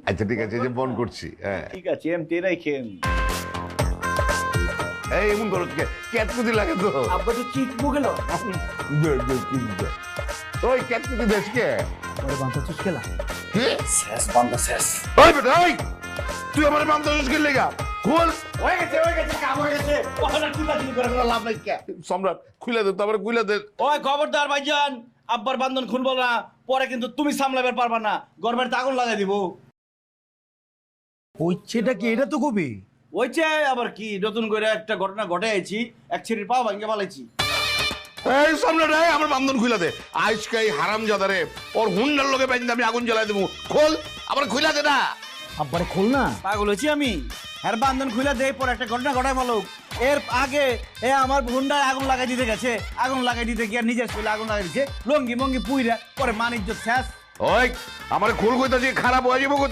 আচ্ছা ঠিক আছে, এই যে বন করছি। হ্যাঁ ঠিক আছে এমটি রাখেন। এই এমন করো ক্যাটকুতি লাগে তো। আব্বা তো চিট গেল। ওই ক্যাটকুতি দেশকে পরে বাঁধা চুষ খেলা কি শেষ বান্ধা শেষ ওই বেটা ওই তুই আমার বান্ধব মুশকিল লেগা খোল। হয়ে গেছে কাম হয়ে গেছে। ওখানে চিন্তা করে কোনো লাভ নাই কে। সম্রাট খুলে দে, তারপরে খুলে দে। ওই খবরদার ভাইজান, আব্বার বান্ধন খুলবো না, পরে কিন্তু তুমি সামলাবে পারবা না, গর্বের আগুন লাগাই দিব। হচ্ছেটা কি এটা তো কবি? ওইছে আবার কি, নতুন করে একটা ঘটনা ঘটে আইছি, এক ছেলের পা ভাঙ্গে পালাইছি। এই সম্রাট এই আমার বান্ধন খুলে দে। আজকে এই হারামজাদারে ওর হুন্ডার লোকে বাইন্দে আমি আগুন জ্বালাই দেবো। খোল, আবার খুলে দে না। আব্বারে খোল না। পাগল হয়েছি আমি? হ্যাঁ বান্ধন খুলে দেয়, পরে একটা ঘটনা ঘটায় ভালো। এর আগে এ আমার হুন্ডায় আগুন লাগাই দিতে গেছে, আগুন লাগাই দিতে গিয়ে নিজের শরীরে আগুন লাগাই দিচ্ছে, লঙ্গি মঙ্গি পুইরা, পরে মান ইজ্জত শেষ। ওই আমার খোল কইতাছি, খারাপ হয়ে যাবো কোথায়।